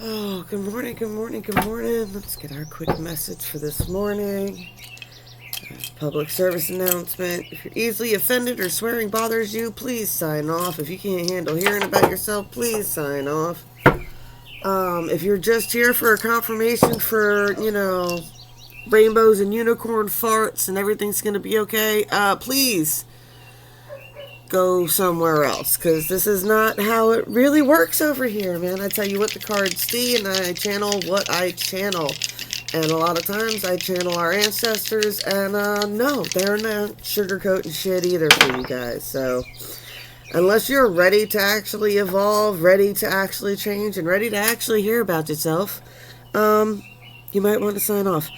Oh, good morning, good morning, good morning. Let's get our quick message for this morning. Public service announcement. If you're easily offended or swearing bothers you, please sign off. If you can't handle hearing about yourself, please sign off. If you're just here for a confirmation for, rainbows and unicorn farts and everything's going to be okay, please go somewhere else, because this is not how it really works over here, man. I tell you what the cards see, and I channel what I channel. And a lot of times I channel our ancestors, and no, they're not sugarcoating shit either for you guys. So unless you're ready to actually evolve, ready to actually change, and ready to actually hear about yourself, you might want to sign off.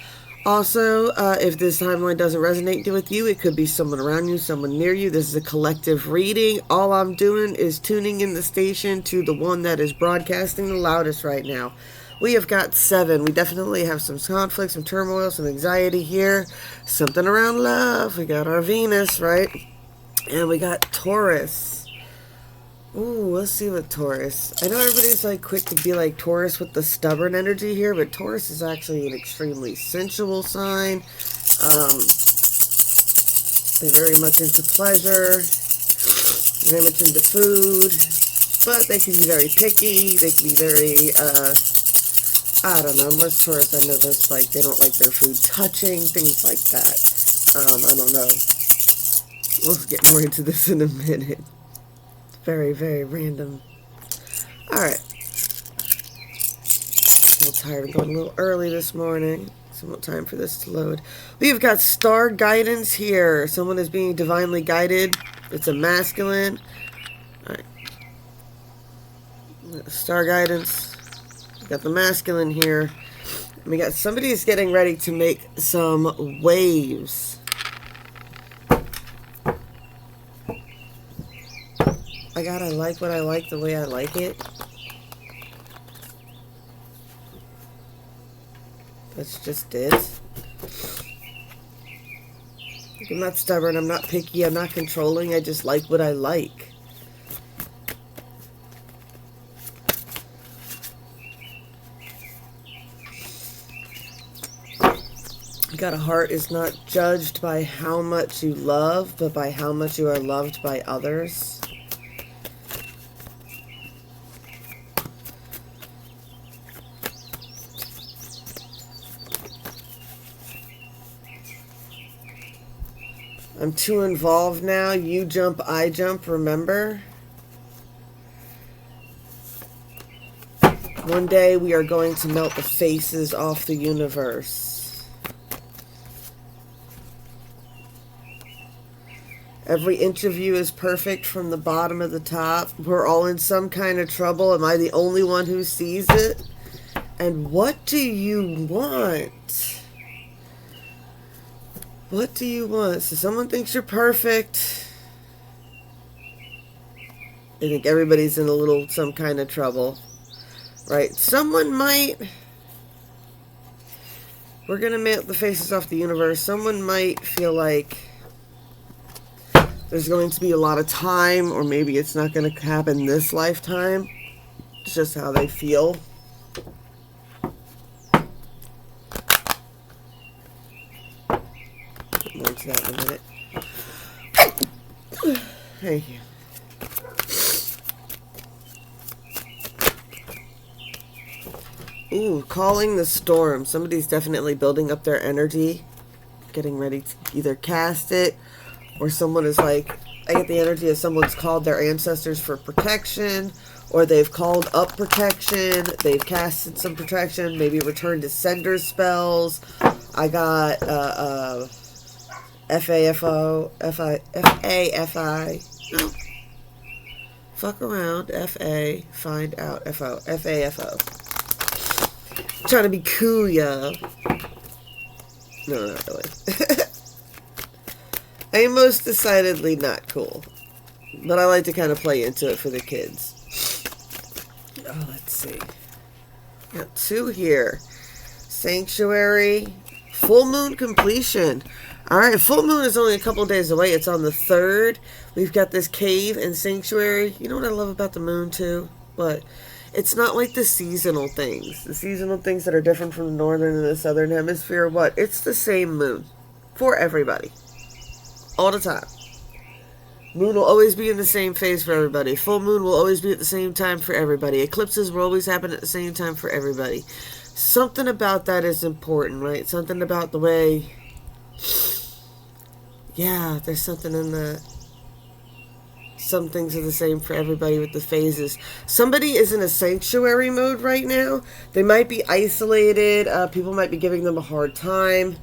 Also, if this timeline doesn't resonate with you, it could be someone around you, someone near you. This is a collective reading. All I'm doing is tuning in the station to the one that is broadcasting the loudest right now. We have got 7. We definitely have some conflict, some turmoil, some anxiety here. Something around love. We got our Venus, right? And we got Taurus. Ooh, let's see what Taurus. I know everybody's like quick to be like Taurus with the stubborn energy here, but Taurus is actually an extremely sensual sign. They're very much into pleasure, very much into food, but they can be very picky. They can be very, I don't know. Most Taurus, I know there's like they don't like their food touching, things like that. I don't know. We'll get more into this in a minute. Very, very random. Alright. A little tired of going a little early this morning. So no time for this to load. We've got star guidance here. Someone is being divinely guided. It's a masculine. Alright. Star guidance. We got the masculine here. And we got somebody who's getting ready to make some waves. I like what I like the way I like it. That's just it. I'm not stubborn, I'm not picky, I'm not controlling, I just like what I like. Got a heart is not judged by how much you love, but by how much you are loved by others. I'm too involved now. You jump, I jump, remember? One day we are going to melt the faces off the universe. Every inch of you is perfect from the bottom to the top. We're all in some kind of trouble. Am I the only one who sees it? And what do you want? What do you want? So someone thinks you're perfect. I think everybody's in a little, some kind of trouble. Right? Someone might... We're going to melt the faces off the universe. Someone might feel like there's going to be a lot of time, or maybe it's not going to happen this lifetime. It's just how they feel. More to that in a minute. Thank you. Ooh, calling the storm. Somebody's definitely building up their energy, getting ready to either cast it, or someone is like, I get the energy of someone's called their ancestors for protection, or they've called up protection, they've casted some protection, maybe returned to sender spells. I got, FAFO, FAFI, no, fuck around, FA, find out, FO, FAFO. Trying to be cool, y'all. No, not really. I am most decidedly not cool, but I like to kind of play into it for the kids. Oh, let's see. Got 2 here. Sanctuary, full moon completion. Alright, full moon is only a couple days away. It's on the 3rd. We've got this cave and sanctuary. You know what I love about the moon, too? What? It's not like the seasonal things. The seasonal things that are different from the northern and the southern hemisphere. What? It's the same moon for everybody. All the time. Moon will always be in the same phase for everybody. Full moon will always be at the same time for everybody. Eclipses will always happen at the same time for everybody. Something about that is important, right? Something about the way... Yeah, there's something in that. Some things are the same for everybody with the phases. Somebody is in a sanctuary mode right now. They might be isolated. People might be giving them a hard time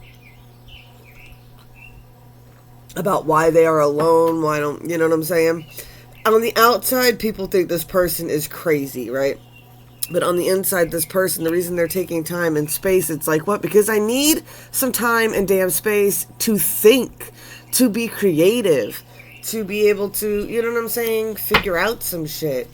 about why they are alone. Why don't, you know what I'm saying? On the outside, people think this person is crazy, right? But on the inside, this person, the reason they're taking time and space, it's like, what? Because I need some time and damn space to think, to be creative, to be able to, you know what I'm saying, figure out some shit,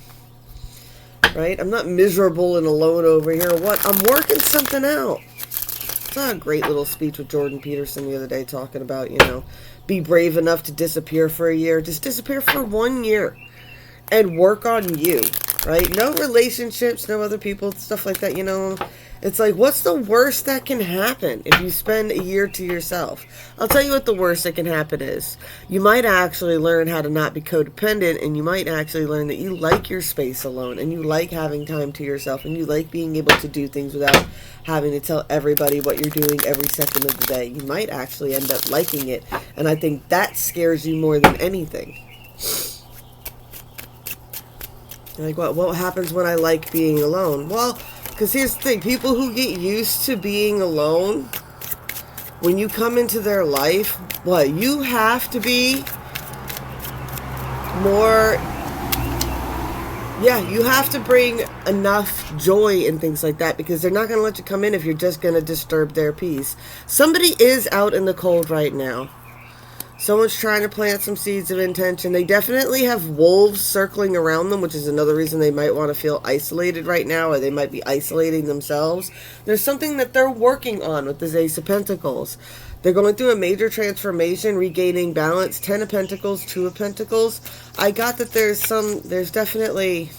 right? I'm not miserable and alone over here. What? I'm working something out. I saw a great little speech with Jordan Peterson the other day talking about, you know, be brave enough to disappear for a year. Just disappear for 1 year and work on you, right? No relationships, no other people, stuff like that, you know. It's like, what's the worst that can happen if you spend a year to yourself? I'll tell you what the worst that can happen is. You might actually learn how to not be codependent, and you might actually learn that you like your space alone, and you like having time to yourself, and you like being able to do things without having to tell everybody what you're doing every second of the day. You might actually end up liking it, and I think that scares you more than anything. Like, what happens when I like being alone? Well, because here's the thing. People who get used to being alone, when you come into their life, what? You have to be more... Yeah, you have to bring enough joy and things like that, because they're not going to let you come in if you're just going to disturb their peace. Somebody is out in the cold right now. Someone's trying to plant some seeds of intention. They definitely have wolves circling around them, which is another reason they might want to feel isolated right now, or they might be isolating themselves. There's something that they're working on with this Ace of Pentacles. They're going through a major transformation, regaining balance. 10 of Pentacles, 2 of Pentacles. I got that there's definitely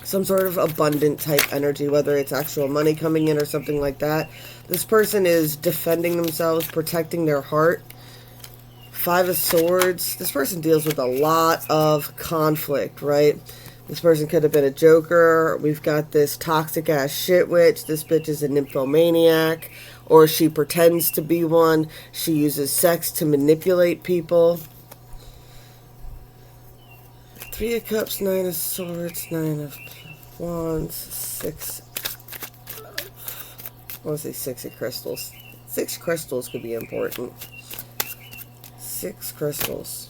some sort of abundant type energy, whether it's actual money coming in or something like that. This person is defending themselves, protecting their heart. 5 of Swords. This person deals with a lot of conflict, right? This person could have been a joker. We've got this toxic ass shit witch. This bitch is a nymphomaniac, or she pretends to be one. She uses sex to manipulate people. 3 of Cups, 9 of Swords, 9 of Wands, 6. I want to say 6 of Crystals. 6 crystals could be important. 6 crystals.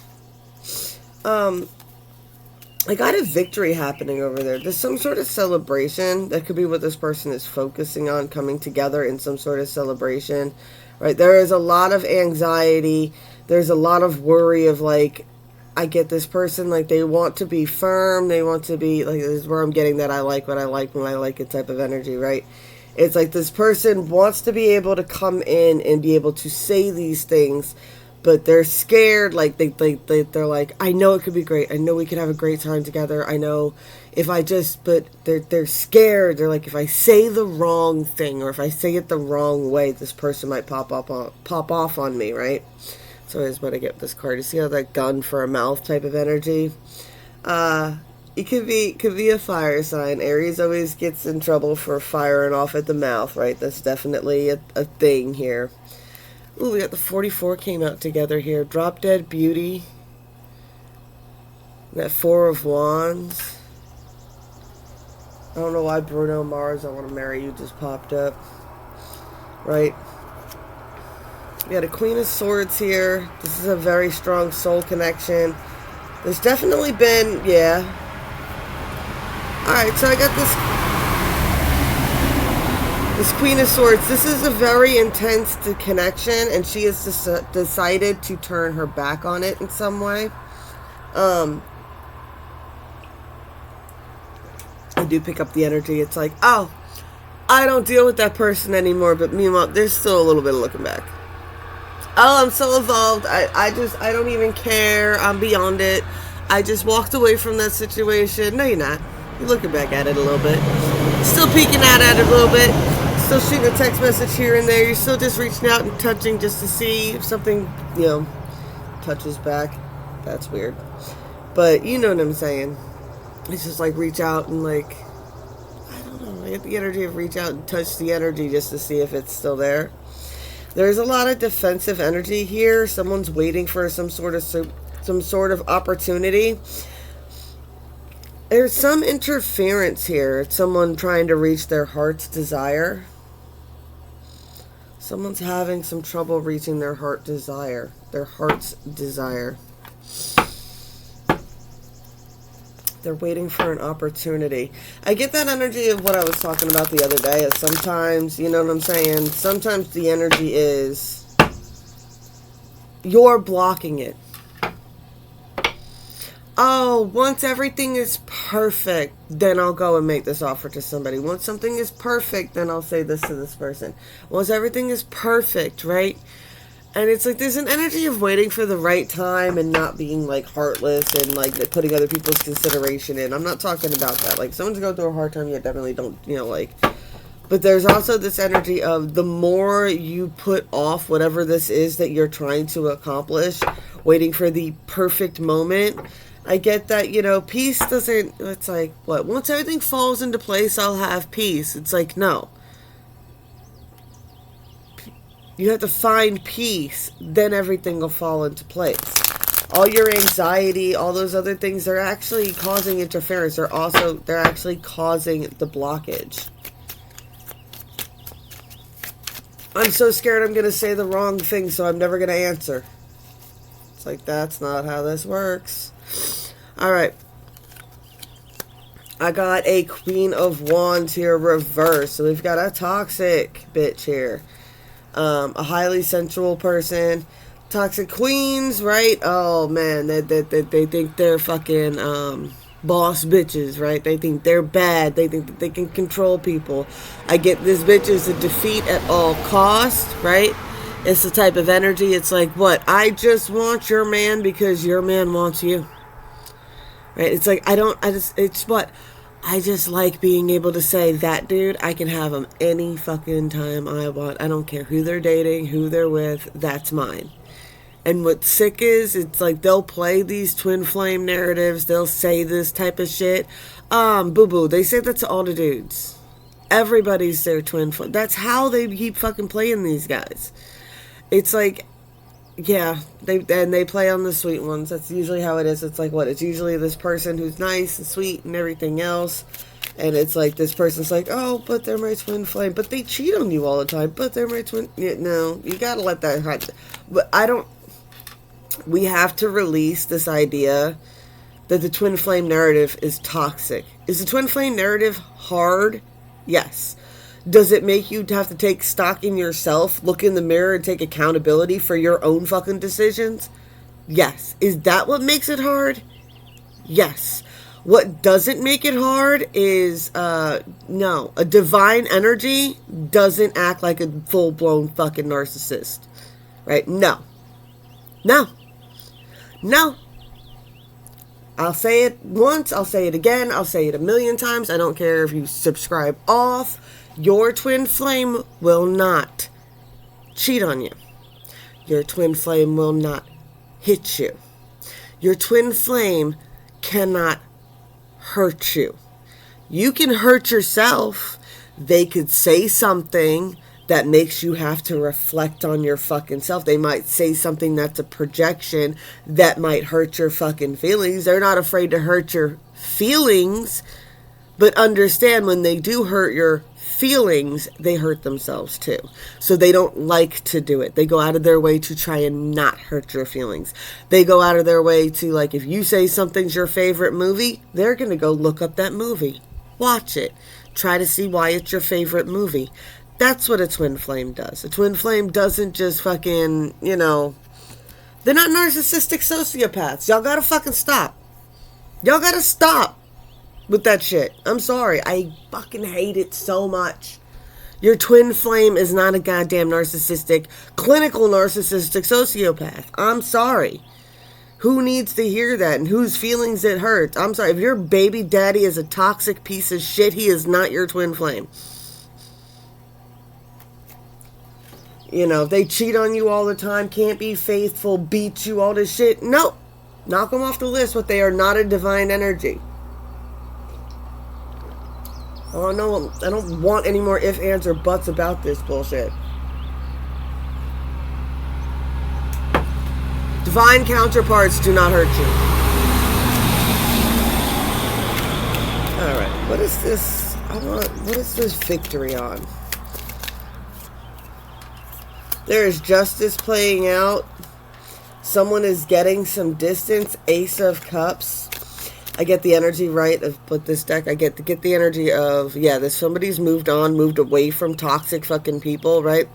I got a victory happening over there. There's some sort of celebration. That could be what this person is focusing on, coming together in some sort of celebration, right? There is a lot of anxiety. There's a lot of worry of, like, I get this person, like, they want to be firm. They want to be, like, this is where I'm getting that I like what I like when I like it type of energy, right? It's like this person wants to be able to come in and be able to say these things, but they're scared. Like, they're like, I know it could be great. I know we could have a great time together. I know if I just, but they're scared. They're like, if I say the wrong thing, or if I say it the wrong way, this person might pop off on me, right? So is what I get with this card. You see how that gun for a mouth type of energy? It could be a fire sign. Aries always gets in trouble for firing off at the mouth, right? That's definitely a thing here. Ooh, we got the 44 came out together here. Drop Dead Beauty. That 4 of Wands. I don't know why Bruno Mars, I Want to Marry You just popped up. Right? We got a Queen of Swords here. This is a very strong soul connection. There's definitely been, yeah. Alright, so I got this Queen of Swords. This is a very intense connection, and she has decided to turn her back on it in some way. I do pick up the energy. It's like, oh, I don't deal with that person anymore, but meanwhile, there's still a little bit of looking back. Oh, I'm so evolved. I don't even care. I'm beyond it. I just walked away from that situation. No, you're not. You're looking back at it a little bit. Still peeking out at it a little bit. Still shooting a text message here and there. You're still just reaching out and touching just to see if something, touches back. That's weird. But you know what I'm saying. It's just like reach out and like, I don't know, I get the energy of reach out and touch the energy just to see if it's still there. There's a lot of defensive energy here. Someone's waiting for some sort of opportunity. There's some interference here. It's someone trying to reach their heart's desire. Someone's having some trouble reaching their heart's desire. They're waiting for an opportunity. I get that energy of what I was talking about the other day. Is sometimes, you know what I'm saying? Sometimes the energy is you're blocking it. Oh, once everything is perfect, then I'll go and make this offer to somebody. Once something is perfect, then I'll say this to this person. Once everything is perfect, right? And it's like there's an energy of waiting for the right time and not being like heartless and like putting other people's consideration in. I'm not talking about that. Like someone's going through a hard time, you definitely don't, But there's also this energy of the more you put off whatever this is that you're trying to accomplish, waiting for the perfect moment. I get that, peace doesn't, it's like, what? Once everything falls into place, I'll have peace. It's like, no. You have to find peace, then everything will fall into place. All your anxiety, all those other things, they're actually causing interference. They're actually causing the blockage. I'm so scared I'm going to say the wrong thing, so I'm never going to answer. It's like, that's not how this works. Alright. I got a Queen of Wands here reversed. So we've got a toxic bitch here. A highly sensual person. Toxic queens, right? Oh man, they think they're fucking boss bitches, right? They think they're bad. They think that they can control people. I get this bitch is a defeat at all cost, right? It's the type of energy. It's like, what? I just want your man because your man wants you. Right? It's like, I just like being able to say, that dude, I can have him any fucking time I want. I don't care who they're dating, who they're with, that's mine. And what's sick is, it's like they'll play these twin flame narratives, they'll say this type of shit. Boo-boo, they say that to all the dudes. Everybody's their twin flame. That's how they keep fucking playing these guys. It's like, yeah, they play on the sweet ones. That's usually how it is. It's like, what? It's usually this person who's nice and sweet and everything else. And it's like, this person's like, oh, but they're my twin flame. But they cheat on you all the time. But they're my twin... Yeah, no, you gotta let that happen. But we have to release this idea that the twin flame narrative is toxic. Is the twin flame narrative hard? Yes. Does it make you have to take stock in yourself, look in the mirror, and take accountability for your own fucking decisions? Yes. Is that what makes it hard? Yes. What doesn't make it hard is, no. A divine energy doesn't act like a full-blown fucking narcissist. Right? No. No. No. I'll say it once, I'll say it again, I'll say it 1,000,000 times. I don't care if you subscribe off. Your twin flame will not cheat on you. Your twin flame will not hit you. Your twin flame cannot hurt you. You can hurt yourself. They could say something that makes you have to reflect on your fucking self. They might say something that's a projection that might hurt your fucking feelings. They're not afraid to hurt your feelings, but understand when they do hurt your feelings, they hurt themselves too. So they don't like to do it. They go out of their way to try and not hurt your feelings. They go out of their way to, like, if you say something's your favorite movie, they're going to go look up that movie. Watch it. Try to see why it's your favorite movie. That's what a twin flame does. A twin flame doesn't just fucking, they're not narcissistic sociopaths. Y'all gotta fucking stop. Y'all gotta stop with that shit. I'm sorry. I fucking hate it so much. Your twin flame is not a goddamn clinical narcissistic sociopath. I'm sorry. Who needs to hear that and whose feelings it hurts? I'm sorry, if your baby daddy is a toxic piece of shit, he is not your twin flame. You know, they cheat on you all the time, can't be faithful, beat you, all this shit. Nope. Knock them off the list, but they are not a divine energy. Oh no, I don't want any more ifs, ands, or buts about this bullshit. Divine counterparts do not hurt you. Alright, what is this? What is this victory on? There is justice playing out. Someone is getting some distance. Ace of Cups. I get the energy, right, of with this deck. I get the energy of, yeah, that somebody's moved on, moved away from toxic fucking people, right?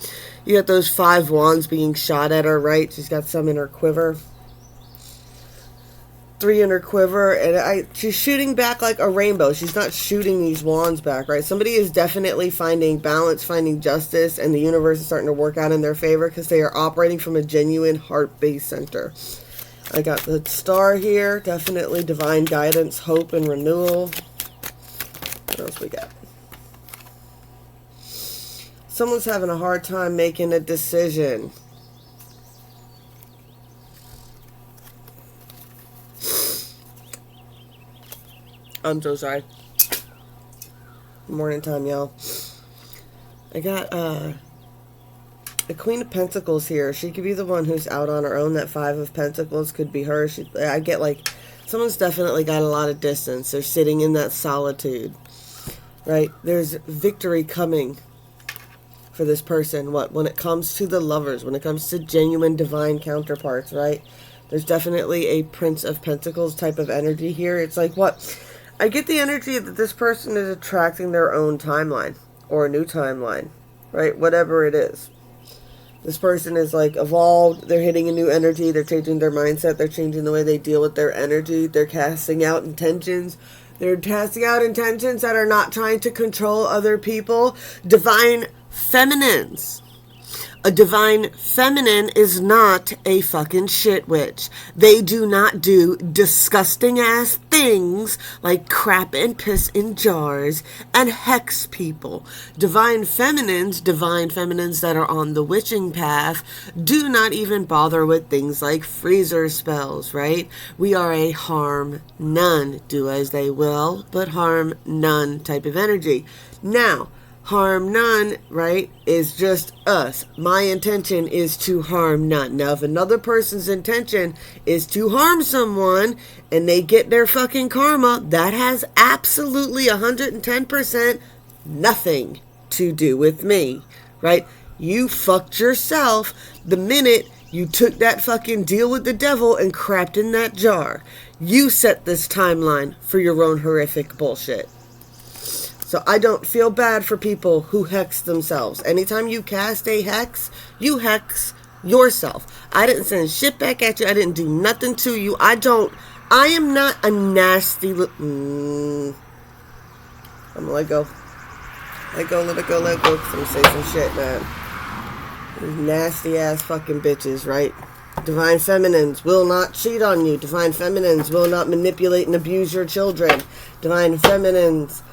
You got those 5 wands being shot at her, right? She's got some in her quiver. 3 in her quiver, and she's shooting back like a rainbow. She's not shooting these wands back, right? Somebody is definitely finding balance, finding justice, and the universe is starting to work out in their favor because they are operating from a genuine heart-based center. I got the star here. Definitely divine guidance, hope, and renewal. What else we got? Someone's having a hard time making a decision. I'm so sorry. Morning time, y'all. I got, the Queen of Pentacles here. She could be the one who's out on her own. That 5 of Pentacles could be her. I get like, someone's definitely got a lot of distance. They're sitting in that solitude, right? There's victory coming for this person. What? When it comes to the lovers, when it comes to genuine divine counterparts, right? There's definitely a Prince of Pentacles type of energy here. It's like, what? I get the energy that this person is attracting their own timeline or a new timeline, right? Whatever it is. This person is like evolved. They're hitting a new energy. They're changing their mindset. They're changing the way they deal with their energy. They're casting out intentions. They're casting out intentions that are not trying to control other people. Divine feminines. A divine feminine is not a fucking shit witch. They do not do disgusting ass things like crap and piss in jars and hex people. Divine feminines that are on the witching path do not even bother with things like freezer spells, right? We are a harm none, do as they will, but harm none type of energy. Now, harm none, right, is just us. My intention is to harm none. Now, if another person's intention is to harm someone and they get their fucking karma, that has absolutely 110% nothing to do with me, right? You fucked yourself the minute you took that fucking deal with the devil and crapped in that jar. You set this timeline for your own horrific bullshit. So I don't feel bad for people who hex themselves. Anytime you cast a hex, you hex yourself. I didn't send shit back at you. I didn't do nothing to you. I am not a nasty I'm gonna let go. Let go, let it go, let go. Cause I'm gonna say some shit, man. These nasty ass fucking bitches, right? Divine feminines will not cheat on you. Divine feminines will not manipulate and abuse your children. Divine feminines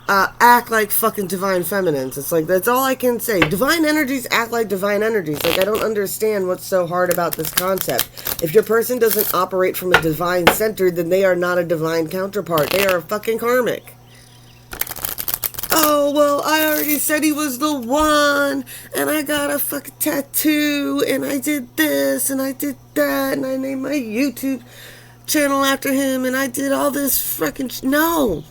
act like fucking divine feminines. It's like, that's all I can say. Divine energies act like divine energies. Like, I don't understand what's so hard about this concept. If your person doesn't operate from a divine center, then they are not a divine counterpart. They are fucking karmic. Oh, well, I already said he was the one, and I got a fucking tattoo, and I did this, and I did that, and I named my YouTube channel after him, and I did all this fucking no.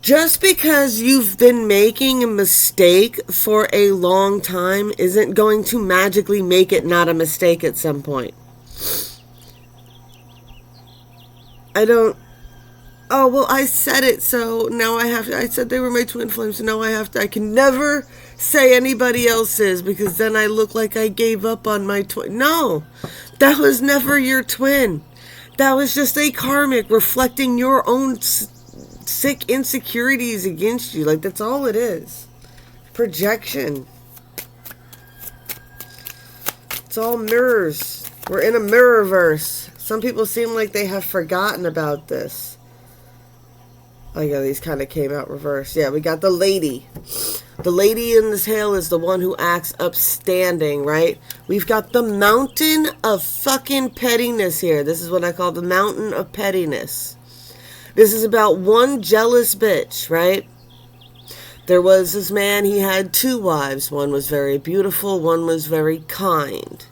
Just because you've been making a mistake for a long time isn't going to magically make it not a mistake at some point. Oh, well, I said it, so now I have to. I said they were my twin flames, so now I have to. I can never say anybody else's because then I look like I gave up on my twin. No, that was never your twin. That was just a karmic reflecting your own sick insecurities against you. Like, that's all it is. Projection. It's all mirrors. We're in a mirrorverse. Some people seem like they have forgotten about this. Oh yeah, these kind of came out reversed. Yeah, we got the lady. The lady in this tale is the one who acts upstanding, right? We've got the mountain of fucking pettiness here. This is what I call the mountain of pettiness. This is about one jealous bitch, right? There was this man, he had 2 wives. One was very beautiful, one was very kind.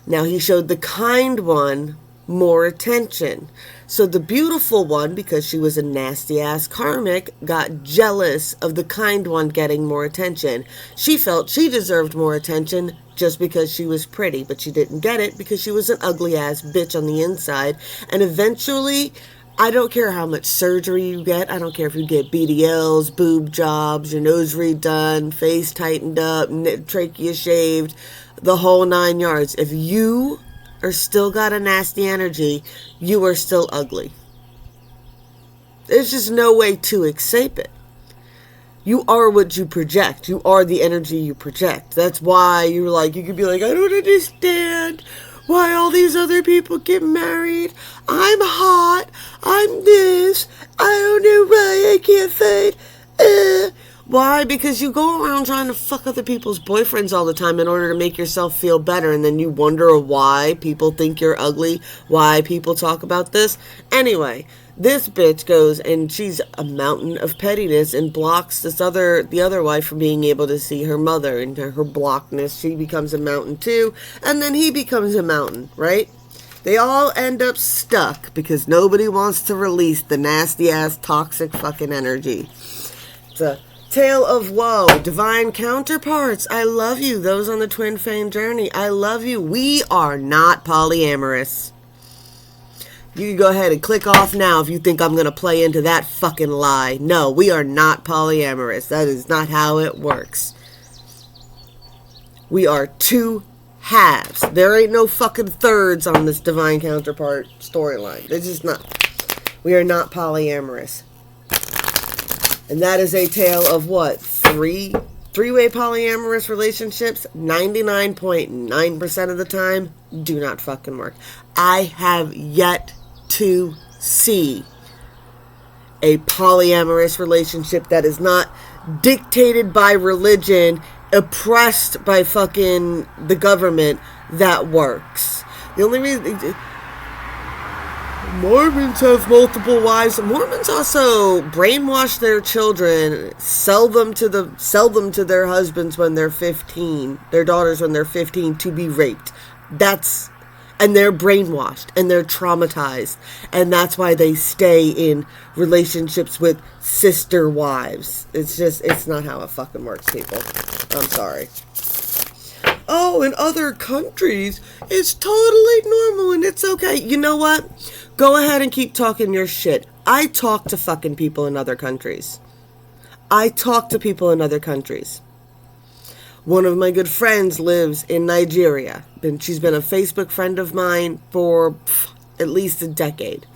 Now he showed the kind one more attention. So the beautiful one, because she was a nasty ass karmic, got jealous of the kind one getting more attention. She felt she deserved more attention just because she was pretty, but she didn't get it because she was an ugly ass bitch on the inside. And eventually, I don't care how much surgery you get. I don't care if you get BDLs, boob jobs, your nose redone, face tightened up, trachea shaved, the whole 9 yards. If you are still got a nasty energy, you are still ugly. There's just no way to escape it. You are what you project. You are the energy you project. That's why you're like, you could be like, I don't understand why all these other people get married. I'm hot. I'm this. I don't know why I can't find. Why? Because you go around trying to fuck other people's boyfriends all the time in order to make yourself feel better, and then you wonder why people think you're ugly, why people talk about this. Anyway, this bitch goes and she's a mountain of pettiness and blocks the other wife from being able to see her mother. And her blockness, she becomes a mountain too, and then he becomes a mountain, right? They all end up stuck because nobody wants to release the nasty ass toxic fucking energy. It's a tale of woe. Divine counterparts, I love you. Those on the twin flame journey, I love you. We are not polyamorous. You can go ahead and click off now if you think I'm going to play into that fucking lie. No, we are not polyamorous. That is not how it works. We are 2 halves. There ain't no fucking thirds on this divine counterpart storyline. It's just not. We are not polyamorous. And that is a tale of what? Three-way polyamorous relationships, 99.9% of the time, do not fucking work. I have yet to see a polyamorous relationship that is not dictated by religion, oppressed by fucking the government, that works. The only reason... Mormons have multiple wives. Mormons also brainwash their children, sell them to their husbands when they're 15, their daughters when they're 15, to be raped. And they're brainwashed and they're traumatized, and that's why they stay in relationships with sister wives. It's not how it fucking works, people. I'm sorry. Oh, in other countries, it's totally normal and it's okay. You know what? Go ahead and keep talking your shit. I talk to fucking people in other countries. One of my good friends lives in Nigeria. She's been a Facebook friend of mine for at least a decade.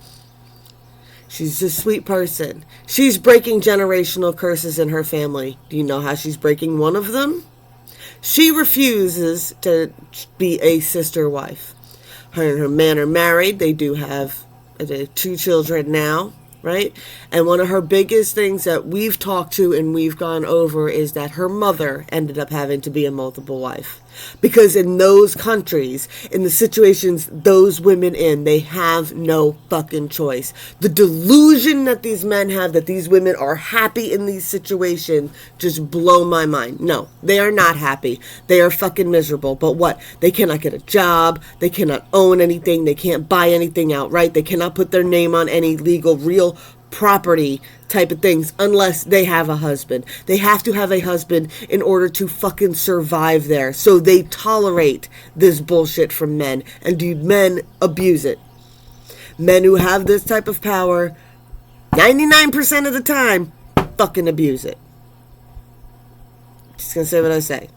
She's a sweet person. She's breaking generational curses in her family. Do you know how she's breaking one of them? She refuses to be a sister wife. Her and her man are married. They do have 2 children now, right? And one of her biggest things that we've talked to and we've gone over is that her mother ended up having to be a multiple wife. Because in those countries, in the situations those women in, they have no fucking choice. The delusion that these men have that these women are happy in these situations just blow my mind. No, they are not happy. They are fucking miserable. But what? They cannot get a job. They cannot own anything. They can't buy anything outright. They cannot put their name on any legal, real property type of things unless they have a husband. They have to have a husband in order to fucking survive there. So they tolerate this bullshit from men. And do men abuse it? Men who have this type of power, 99% of the time, fucking abuse it. Just gonna say what I say.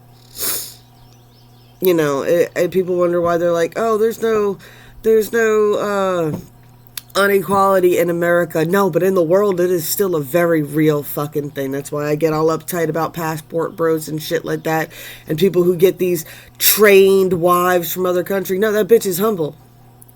You know, people wonder why they're like, oh, there's no unequality in America. No, but in the world, it is still a very real fucking thing. That's why I get all uptight about passport bros and shit like that. And people who get these trained wives from other countries. No, that bitch is humble.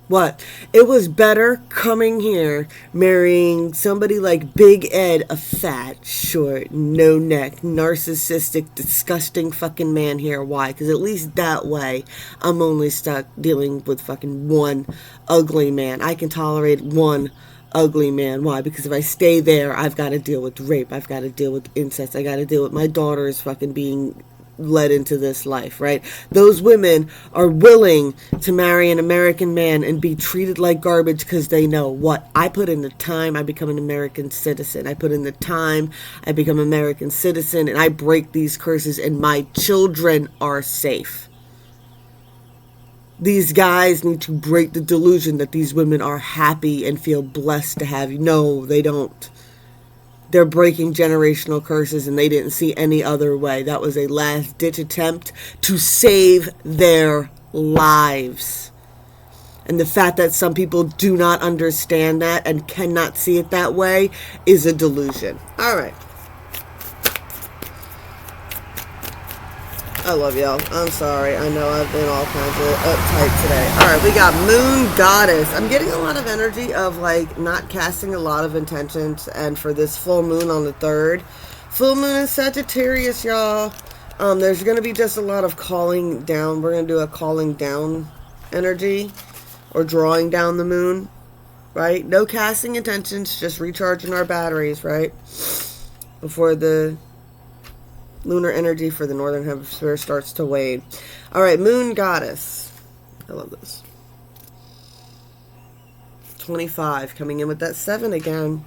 What? It was better coming here, marrying somebody like Big Ed, a fat, short, no neck, narcissistic, disgusting fucking man here. Why? Because at least that way, I'm only stuck dealing with fucking one ugly man. I can tolerate one ugly man. Why? Because if I stay there, I've got to deal with rape. I've got to deal with incest. I got to deal with my daughters fucking being led into this life, right? Those women are willing to marry an American man and be treated like garbage because they know what? I put in the time, I become an American citizen. I put in the time, I become an American citizen, and I break these curses, and my children are safe. These guys need to break the delusion that these women are happy and feel blessed to have you. No, they don't. They're breaking generational curses, and they didn't see any other way. That was a last-ditch attempt to save their lives. And the fact that some people do not understand that and cannot see it that way is a delusion. All right. I love y'all. I'm sorry. I know I've been all kinds of uptight today. All right, we got Moon Goddess. I'm getting a lot of energy of like not casting a lot of intentions. And for this full moon on the 3rd, full moon in Sagittarius, y'all. There's going to be just a lot of calling down. We're going to do a calling down energy or drawing down the moon, right? No casting intentions, just recharging our batteries, right? Before the lunar energy for the northern hemisphere starts to wane. All right, Moon Goddess. I love this. 25, coming in with that 7 again.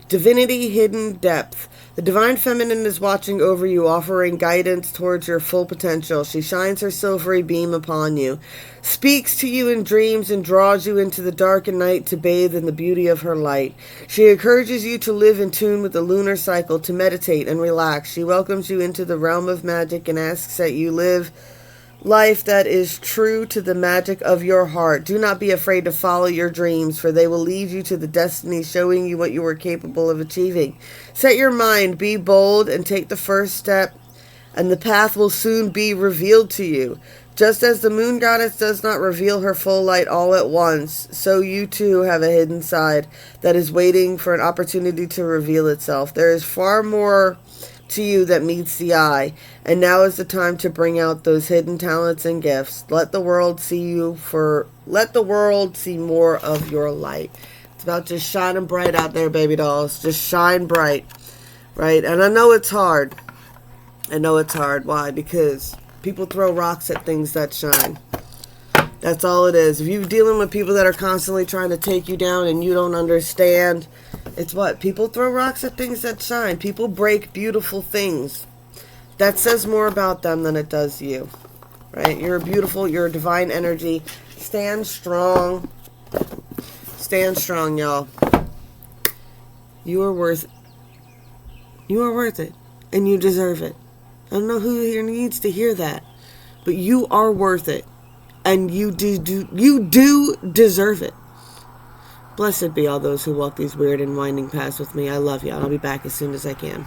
Divinity, hidden depth. The divine feminine is watching over you, offering guidance towards your full potential. She shines her silvery beam upon you, speaks to you in dreams, and draws you into the dark and night to bathe in the beauty of her light. She encourages you to live in tune with the lunar cycle, to meditate and relax. She welcomes you into the realm of magic and asks that you live life that is true to the magic of your heart. Do not be afraid to follow your dreams, for they will lead you to the destiny showing you what you are capable of achieving. Set your mind, be bold, and take the first step, and the path will soon be revealed to you. Just as the Moon Goddess does not reveal her full light all at once, so you too have a hidden side that is waiting for an opportunity to reveal itself. There is far more to you that meets the eye, and now is the time to bring out those hidden talents and gifts. Let the world see more of your light. It's about just shining bright out there, baby dolls. Just shine bright, right? And I know it's hard. Why? Because people throw rocks at things that shine. That's all it is. If you're dealing with people that are constantly trying to take you down and you don't understand, it's what? People throw rocks at things that shine. People break beautiful things. That says more about them than it does you. Right? You're beautiful. You're a divine energy. Stand strong. Stand strong, y'all. You are worth it. You are worth it. And you deserve it. I don't know who here needs to hear that. But you are worth it. And you do deserve it. Blessed be all those who walk these weird and winding paths with me. I love you. I'll be back as soon as I can.